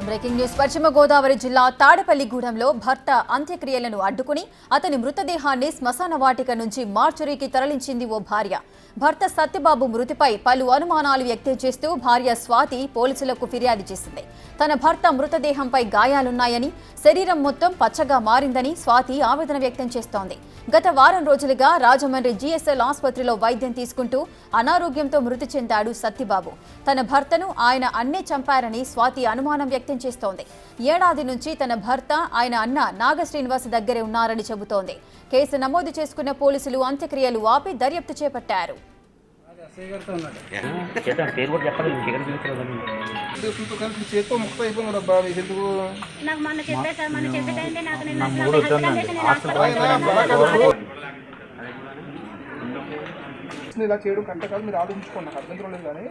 Breaking news. పశ్చిమ గోదావరి జిల్లా తాడేపల్లిగూడెంలో భర్త అంత్యక్రియలను అడ్డుకుని అతని మృతదేహాన్ని శ్మశాన వాటిక నుంచి మార్చురీకి తరలించింది ఓ భార్య. భర్త సత్యబాబు మృతిపై పలు అనుమానాలు వ్యక్తం చేస్తూ భార్య స్వాతి పోలీసులకు ఫిర్యాదు చేసింది. తన భర్త మృతదేహంపై గాయాలున్నాయని, శరీరం మొత్తం పచ్చగా మారిందని స్వాతి ఆవేదన వ్యక్తం చేస్తోంది. గత వారం రోజులుగా రాజమండ్రి జీఎస్ఎల్ ఆసుపత్రిలో వైద్యం తీసుకుంటూ అనారోగ్యంతో మృతి చెందాడు సత్యబాబు. తన భర్తను ఆయన అన్నే చంపారని స్వాతి అనుమానం వ్యక్తం చేస్తోంది. ఏడాది నుంచి తన భర్త ఆయన అన్న నాగశ్రీనివాస్ దగ్గరే ఉన్నారని చెబుతోంది. కేసు నమోదు చేసుకున్న పోలీసులు అంత్యక్రియలు ఆపి దర్యాప్తు చేపట్టారు. ఇలా చేయడం కంటే కాదు, మీరు ఆలోచించుకోండి. నాకు అభ్యంతరం లేదు, కానీ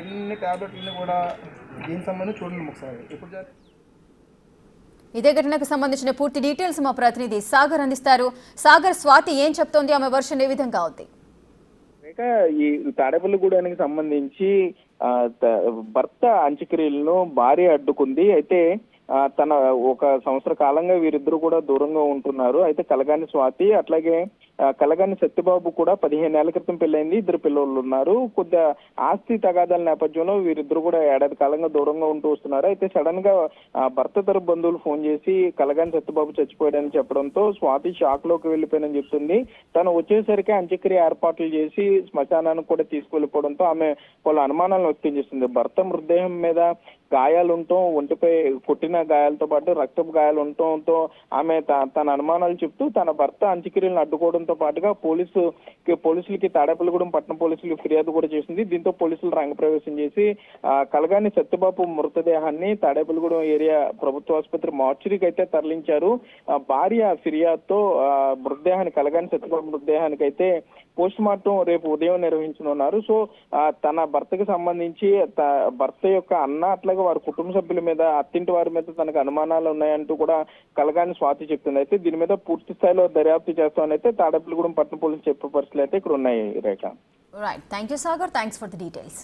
ఎన్ని ట్యాబ్లెట్లని కూడా దీనికి సంబంధించి చూడండి ఒకసారి. ఎప్పుడు ఇదే ఘటనకు సంబంధించిన పూర్తి డీటెయిల్స్ మా ప్రతినిధి సాగర్ అందిస్తారు. సాగర్, స్వాతి ఏం చెప్తోంది? ఆమె వర్షన్ ఏ విధంగా ఉంది? ఈ తాడేపల్లిగూడానికి సంబంధించి భర్త అంత్యక్రియలను భార్య అడ్డుకుంది. అయితే తన ఒక సంవత్సర కాలంగా వీరిద్దరు కూడా దూరంగా ఉంటున్నారు. అయితే కలగాని స్వాతి అట్లాగే కలగాని సత్యబాబు కూడా 15 ఏళ్ల క్రితం పెళ్ళైంది. ఇద్దరు పిల్లలు ఉన్నారు. కొద్దిగా ఆస్తి తగాదాల నేపథ్యంలో వీరిద్దరు కూడా ఏడాది కాలంగా దూరంగా ఉంటూ వస్తున్నారు. అయితే సడన్ గా భర్త తరపు బంధువులు ఫోన్ చేసి కలగాని సత్యబాబు చచ్చిపోయాడని చెప్పడంతో స్వాతి షాక్ లోకి వెళ్లిపోయానని చెప్తుంది. తను వచ్చేసరికి అంత్యక్రియ ఏర్పాట్లు చేసి శ్మశానానికి కూడా తీసుకెళ్లిపోవడంతో ఆమె పలు అనుమానాలను వ్యక్తం చేస్తుంది. భర్త మృతదేహం మీద గాయాలు ఉండటం, ఒంటిపై కొట్టిన గాయాలతో పాటు రక్తపు గాయాలు ఉండటంతో ఆమె తన అనుమానాలు చెప్తూ తన భర్త అంత్యక్రియలను అడ్డుకోవడంతో పాటుగా పోలీసులకి తాడేపల్లిగూడెం పట్టణ పోలీసులకు ఫిర్యాదు కూడా చేసింది. దీంతో పోలీసులు రంగప్రవేశం చేసి కలగాని సత్యబాబు మృతదేహాన్ని తాడేపల్లిగూడెం ఏరియా ప్రభుత్వ ఆసుపత్రి మార్చురీకి అయితే తరలించారు. భార్య ఫిర్యాదుతో మృతదేహాన్ని కలగాని సత్యబాబు మృతదేహానికి అయితే పోస్ట్ మార్టం రేపు ఉదయం నిర్వహించనున్నారు. సో తన భర్తకు సంబంధించి భర్త యొక్క అన్న అట్లాగే వారి కుటుంబ సభ్యుల మీద, అత్తింటి వారి మీద తనకు అనుమానాలు ఉన్నాయంటూ కూడా కలగాని స్వాతి చెప్తుంది. అయితే దీని మీద పూర్తి స్థాయిలో దర్యాప్తు చేస్తామని అయితే తాడేపల్లిగూడెం పట్టణ పోలీసులు చెప్పే పరిస్థితులు అయితే ఇక్కడ ఉన్నాయి. Rekha. Right, thank you Sagar, thanks for the details.